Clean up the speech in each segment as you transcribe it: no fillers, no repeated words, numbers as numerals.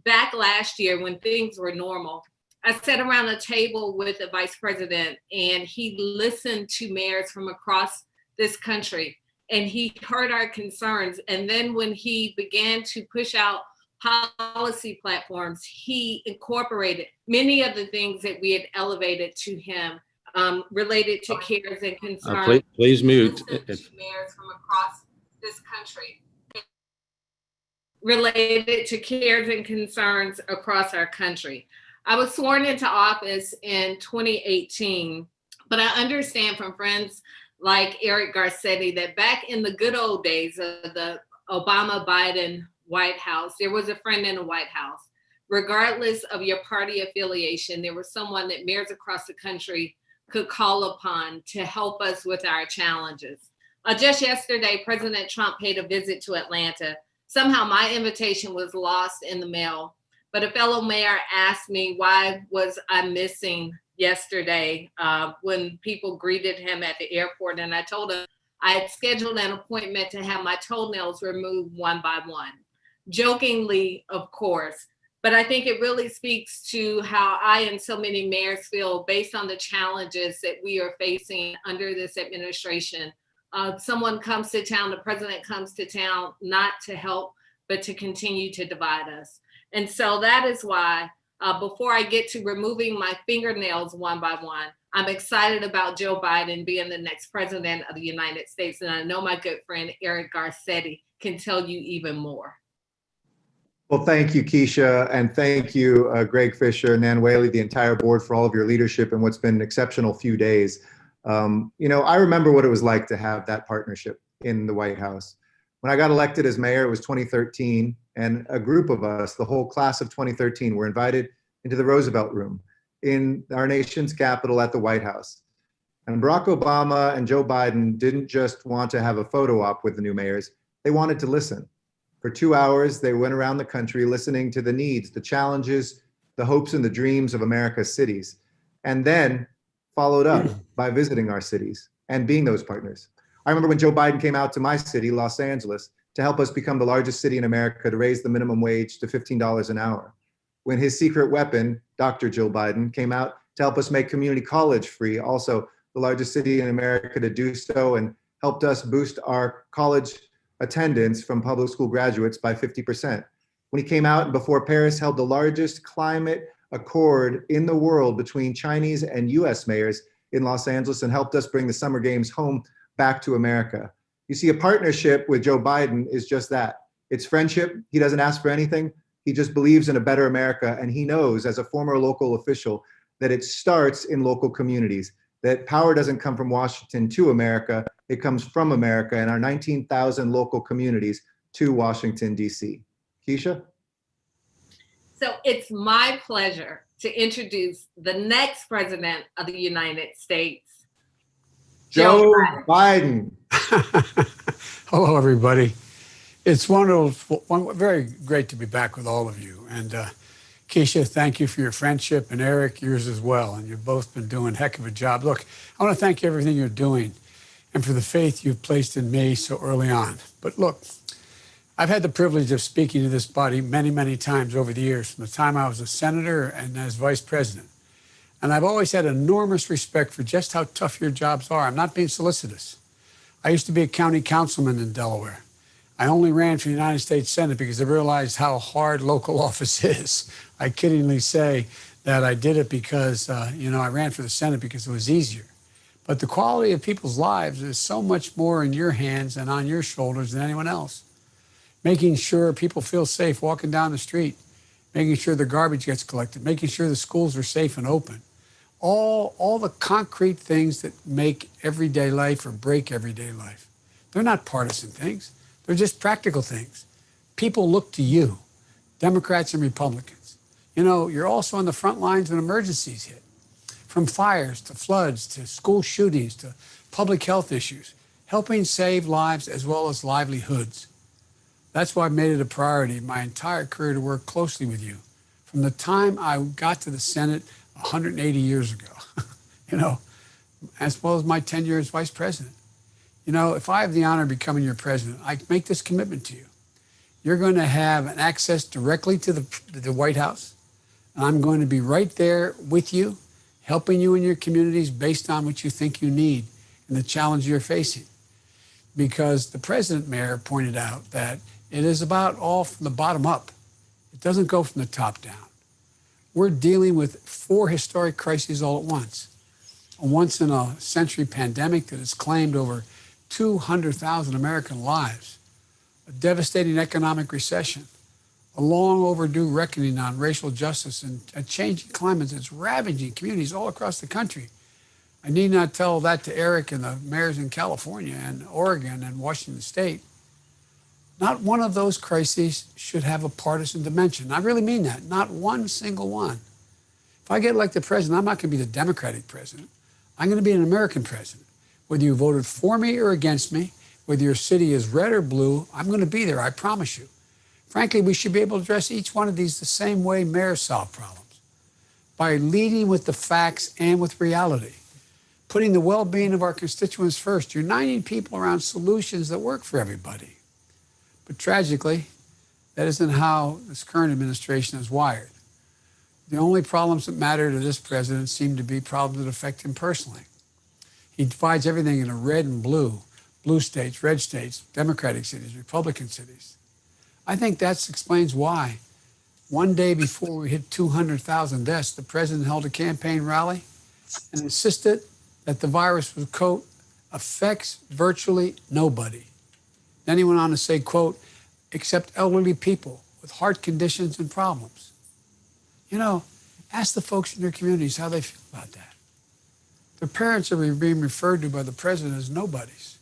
back last year when things were normal, I sat around a table with the vice president and he listened to mayors from across this country and he heard our concerns. And then when he began to push out policy platforms, he incorporated many of the things that we had elevated to him related to cares and concerns. Please mute. Mayors from across this country related to cares and concerns across our country. I was sworn into office in 2018, but I understand from friends like Eric Garcetti that back in the good old days of the Obama-Biden White House, there was a friend in the White House. Regardless of your party affiliation, there was someone that mayors across the country could call upon to help us with our challenges. Just yesterday, President Trump paid a visit to Atlanta. Somehow my invitation was lost in the mail, but a fellow mayor asked me why was I missing yesterday when people greeted him at the airport. And I told him I had scheduled an appointment to have my toenails removed one by one. Jokingly, of course, but I think it really speaks to how I and so many mayors feel based on the challenges that we are facing under this administration. Someone comes to town, the president comes to town, not to help, but to continue to divide us. And so that is why before I get to removing my fingernails one by one, I'm excited about Joe Biden being the next president of the United States. And I know my good friend, Eric Garcetti, can tell you even more. Well, thank you, Keisha, and thank you, Greg Fisher, Nan Whaley, the entire board for all of your leadership in what's been an exceptional few days. I remember what it was like to have that partnership in the White House. When I got elected as mayor, it was 2013, and a group of us, the whole class of 2013, were invited into the Roosevelt Room in our nation's capital at the White House. And Barack Obama and Joe Biden didn't just want to have a photo op with the new mayors, they wanted to listen. For 2 hours, they went around the country listening to the needs, the challenges, the hopes and the dreams of America's cities, and then followed up by visiting our cities and being those partners. I remember when Joe Biden came out to my city, Los Angeles, to help us become the largest city in America to raise the minimum wage to $15 an hour. When his secret weapon, Dr. Joe Biden, came out to help us make community college free, also the largest city in America to do so, and helped us boost our college attendance from public school graduates by 50%. When he came out and before Paris held the largest climate accord in the world between Chinese and US mayors in Los Angeles and helped us bring the Summer Games home back to America. You see, a partnership with Joe Biden is just that. It's friendship. He doesn't ask for anything. He just believes in a better America. And he knows as a former local official that it starts in local communities, that power doesn't come from Washington to America. It comes from America and our 19,000 local communities to Washington, D.C. Keisha? So it's my pleasure to introduce the next president of the United States, Joe Biden. Hello, everybody. It's very great to be back with all of you. And Keisha, thank you for your friendship, and Eric, yours as well. And you've both been doing a heck of a job. Look, I want to thank you for everything you're doing and for the faith you've placed in me so early on. But look, I've had the privilege of speaking to this body many, many times over the years, from the time I was a senator and as vice president. And I've always had enormous respect for just how tough your jobs are. I'm not being solicitous. I used to be a county councilman in Delaware. I only ran for the United States Senate because I realized how hard local office is. I kiddingly say that I did it because, I ran for the Senate because it was easier. But the quality of people's lives is so much more in your hands and on your shoulders than anyone else. Making sure people feel safe walking down the street, making sure the garbage gets collected, making sure the schools are safe and open. All the concrete things that make everyday life or break everyday life. They're not partisan things. They're just practical things. People look to you, Democrats and Republicans. You're also on the front lines when emergencies hit, from fires to floods to school shootings to public health issues, helping save lives as well as livelihoods. That's why I've made it a priority my entire career to work closely with you. From the time I got to the Senate 180 years ago, as well as my tenure as vice president. If I have the honor of becoming your president, I make this commitment to you. You're going to have an access directly to the White House. And I'm going to be right there with you, helping you in your communities based on what you think you need and the challenge you're facing. Because the president, Mayor, pointed out that it is about all from the bottom up. It doesn't go from the top down. We're dealing with 4 historic crises all at once. A once-in-a-century pandemic that has claimed over 200,000 American lives, a devastating economic recession, a long overdue reckoning on racial justice, and a changing climate that's ravaging communities all across the country. I need not tell that to Eric and the mayors in California and Oregon and Washington State. Not one of those crises should have a partisan dimension. I really mean that, not one single one. If I get elected president, I'm not going to be the Democratic president. I'm going to be an American president. Whether you voted for me or against me, whether your city is red or blue, I'm going to be there, I promise you. Frankly, we should be able to address each one of these the same way mayors solve problems, by leading with the facts and with reality, putting the well-being of our constituents first, uniting people around solutions that work for everybody. But tragically, that isn't how this current administration is wired. The only problems that matter to this president seem to be problems that affect him personally. He divides everything into red and blue states, red states, Democratic cities, Republican cities. I think that explains why. One day before we hit 200,000 deaths, the president held a campaign rally and insisted that the virus was, quote, affects virtually nobody. Then he went on to say, quote, except elderly people with heart conditions and problems. You know, ask the folks in your communities how they feel about that. Their parents are being referred to by the president as nobodies.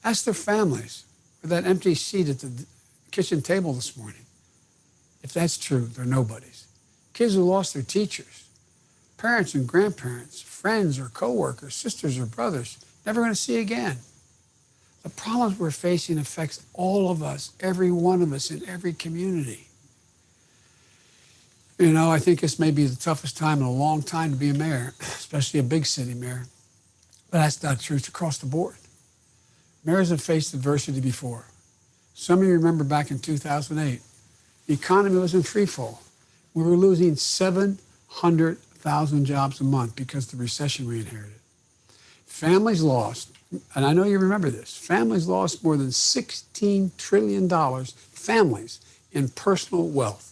Ask their families for that empty seat at the kitchen table this morning. If that's true, they're nobodies. Kids who lost their teachers, parents and grandparents, friends or coworkers, sisters or brothers, never going to see again. The problems we're facing affects all of us, every one of us in every community. You know, I think this may be the toughest time in a long time to be a mayor, especially a big city mayor. But that's not true. It's across the board. Mayors have faced adversity before. Some of you remember back in 2008, the economy was in free fall. We were losing 700,000 jobs a month because of the recession we inherited. Families lost, and I know you remember this, families lost more than $16 trillion, families, in personal wealth.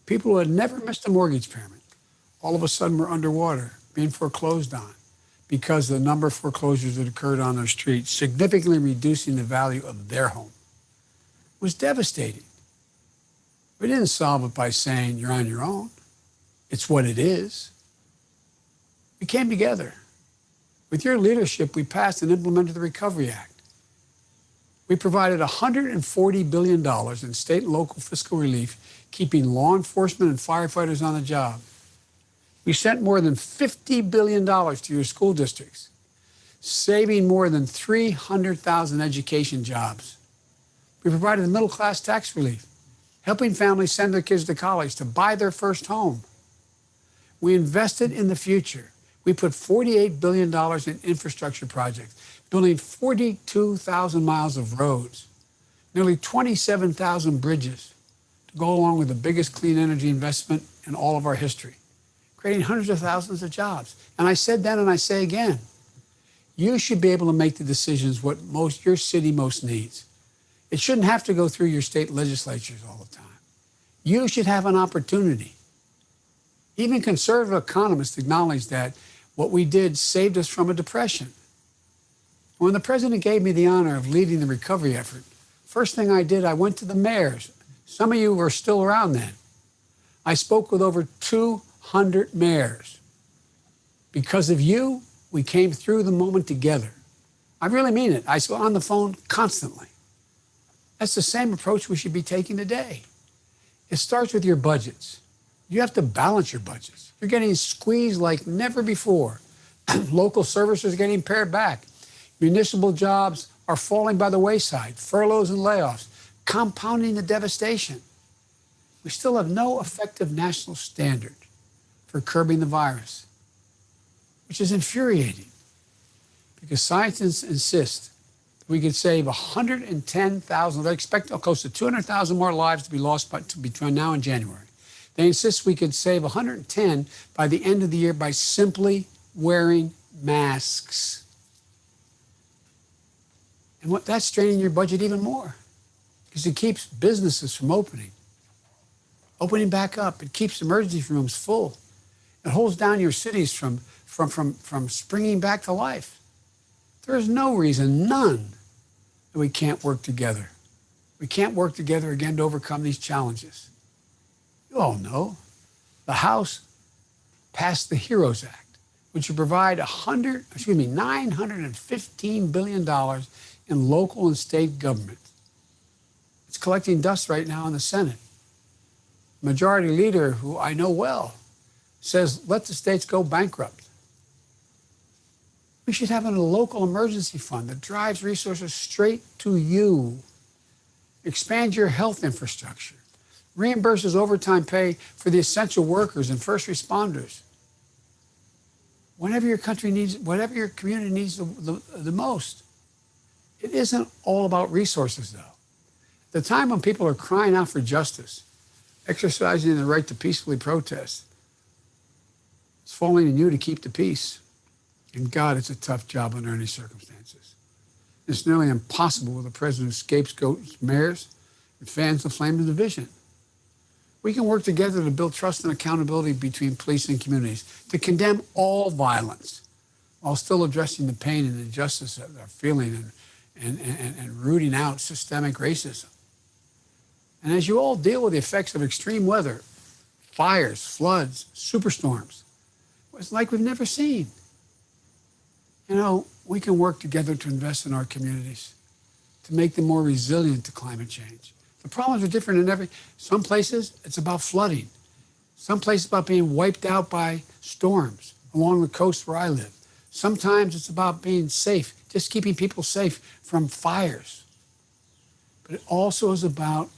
People who had never missed a mortgage payment, all of a sudden were underwater, being foreclosed on because of the number of foreclosures that occurred on their streets, significantly reducing the value of their home. It was devastating. We didn't solve it by saying you're on your own. It's what it is. We came together. With your leadership, we passed and implemented the Recovery Act. We provided $140 billion in state and local fiscal relief, keeping law enforcement and firefighters on the job. We sent more than $50 billion to your school districts, saving more than 300,000 education jobs. We provided middle-class tax relief, helping families send their kids to college to buy their first home. We invested in the future. We put $48 billion in infrastructure projects, building 42,000 miles of roads, nearly 27,000 bridges to go along with the biggest clean energy investment in all of our history, creating hundreds of thousands of jobs. And I said then and I say again, you should be able to make the decisions what your city most needs. It shouldn't have to go through your state legislatures all the time. You should have an opportunity. Even conservative economists acknowledge that what we did saved us from a depression. When the president gave me the honor of leading the recovery effort, first thing I did, I went to the mayors. Some of you were still around then. I spoke with over 200 mayors. Because of you, we came through the moment together. I really mean it. I was on the phone constantly. That's the same approach we should be taking today. It starts with your budgets. You have to balance your budgets. You're getting squeezed like never before. Local services are getting pared back. Municipal jobs are falling by the wayside. Furloughs and layoffs, compounding the devastation. We still have no effective national standard for curbing the virus, which is infuriating because scientists insist We could save 110,000. They expect close to 200,000 more lives to be lost between now and January. They insist we could save 110 by the end of the year by simply wearing masks. And that's straining your budget even more because it keeps businesses from opening back up. It keeps emergency rooms full. It holds down your cities from springing back to life. There's no reason, none, that we can't work together. We can't work together again to overcome these challenges. You all know the House passed the HEROES Act, which would provide $915 billion in local and state government. It's collecting dust right now in the Senate. Majority Leader, who I know well, says let the states go bankrupt. We should have a local emergency fund that drives resources straight to you. Expand your health infrastructure. Reimburses overtime pay for the essential workers and first responders. Whatever your community needs the most. It isn't all about resources, though. The time when people are crying out for justice, exercising their right to peacefully protest, it's falling on you to keep the peace. And God, it's a tough job under any circumstances. It's nearly impossible with a president who scapegoats mayors and fans the flame of division. We can work together to build trust and accountability between police and communities, to condemn all violence while still addressing the pain and injustice that they're feeling and rooting out systemic racism. And as you all deal with the effects of extreme weather, fires, floods, superstorms, it's like we've never seen. You know, we can work together to invest in our communities, to make them more resilient to climate change. The problems are different in some places it's about flooding. Some places it's about being wiped out by storms along the coast where I live. Sometimes it's about being safe, just keeping people safe from fires. But it also is about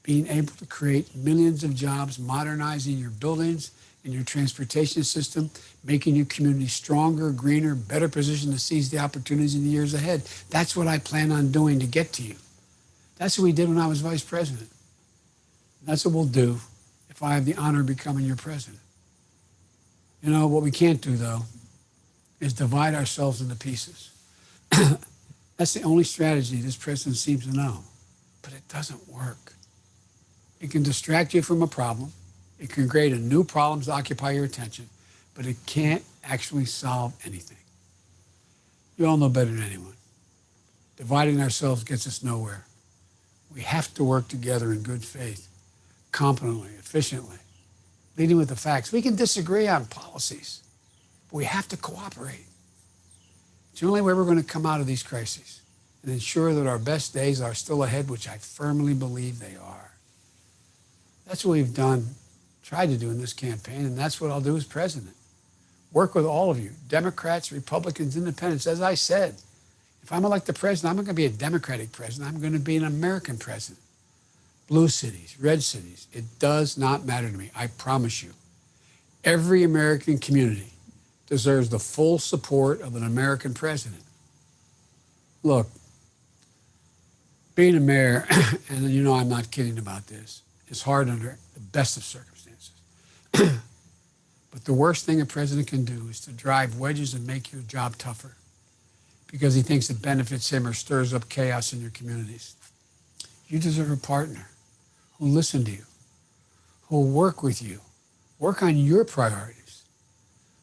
being able to create millions of jobs, modernizing your buildings and your transportation system, making your community stronger, greener, better positioned to seize the opportunities in the years ahead. That's what I plan on doing to get to you. That's what we did when I was vice president. That's what we'll do if I have the honor of becoming your president. You know, what we can't do, though, is divide ourselves into pieces. That's the only strategy this president seems to know. But it doesn't work. It can distract you from a problem. It can create a new problem to occupy your attention, but it can't actually solve anything. You all know better than anyone. Dividing ourselves gets us nowhere. We have to work together in good faith, competently, efficiently, leading with the facts. We can disagree on policies, but we have to cooperate. It's the only way we're going to come out of these crises and ensure that our best days are still ahead, which I firmly believe they are. That's what we've tried to do in this campaign, and that's what I'll do as president. Work with all of you, Democrats, Republicans, Independents. As I said, if I'm elected president, I'm not going to be a Democratic president. I'm going to be an American president. Blue cities, red cities, it does not matter to me. I promise you. Every American community deserves the full support of an American president. Look, being a mayor, and you know I'm not kidding about this, is hard under the best of circumstances. But the worst thing a president can do is to drive wedges and make your job tougher because he thinks it benefits him or stirs up chaos in your communities. You deserve a partner who'll listen to you, who'll work with you, work on your priorities.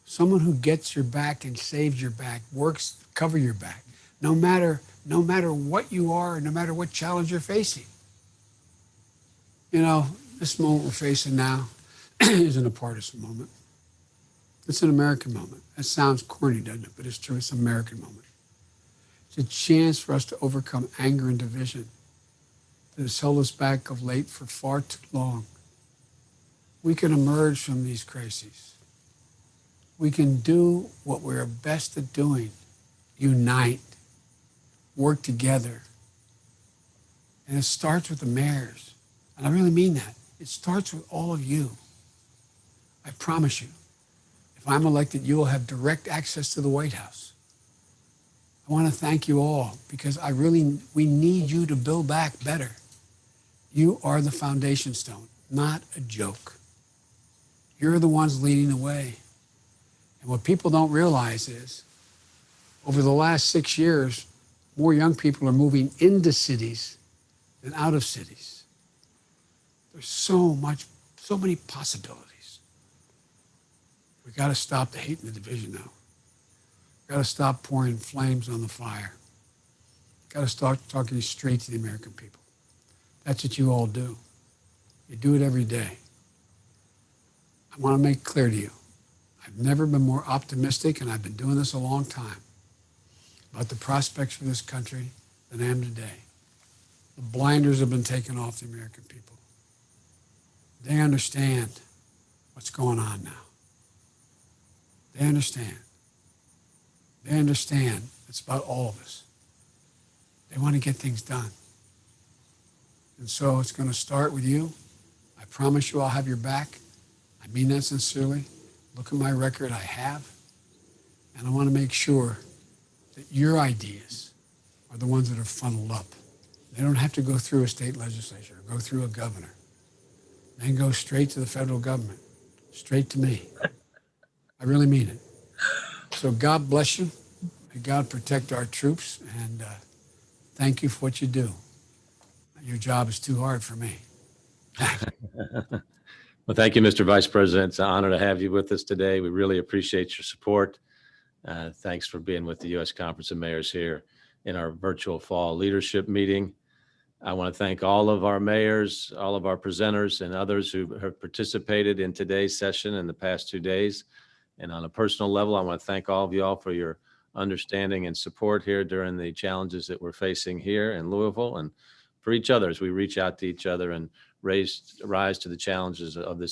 Someone who gets your back and saves your back, works to cover your back, no matter what you are, no matter what challenge you're facing. You know, this moment we're facing now isn't a partisan moment. It's an American moment. That sounds corny, doesn't it? But it's true. It's an American moment. It's a chance for us to overcome anger and division that has held us back of late for far too long. We can emerge from these crises. We can do what we're best at doing. Unite. Work together. And it starts with the mayors. And I really mean that. It starts with all of you. I promise you, if I'm elected, you will have direct access to the White House. I want to thank you all because we need you to build back better. You are the foundation stone, not a joke. You're the ones leading the way. And what people don't realize is over the last 6 years, more young people are moving into cities than out of cities. There's so many possibilities. We got to stop the hate and the division now. Got to stop pouring flames on the fire. Got to start talking straight to the American people. That's what you all do. You do it every day. I want to make clear to you, I've never been more optimistic, and I've been doing this a long time, about the prospects for this country than I am today. The blinders have been taken off the American people. They understand what's going on now. They understand. They understand it's about all of us. They want to get things done. And so it's going to start with you. I promise you I'll have your back. I mean that sincerely. Look at my record, I have. And I want to make sure that your ideas are the ones that are funneled up. They don't have to go through a state legislature or go through a governor. They can go straight to the federal government, straight to me. I really mean it. So God bless you. May God protect our troops, and thank you for what you do. Your job is too hard for me. Well, thank you, Mr. Vice President. It's an honor to have you with us today. We really appreciate your support. Thanks for being with the U.S. Conference of Mayors here in our virtual fall leadership meeting. I want to thank all of our mayors, all of our presenters, and others who have participated in today's session in the past 2 days. And on a personal level, I want to thank all of you all for your understanding and support here during the challenges that we're facing here in Louisville, and for each other as we reach out to each other and rise to the challenges of this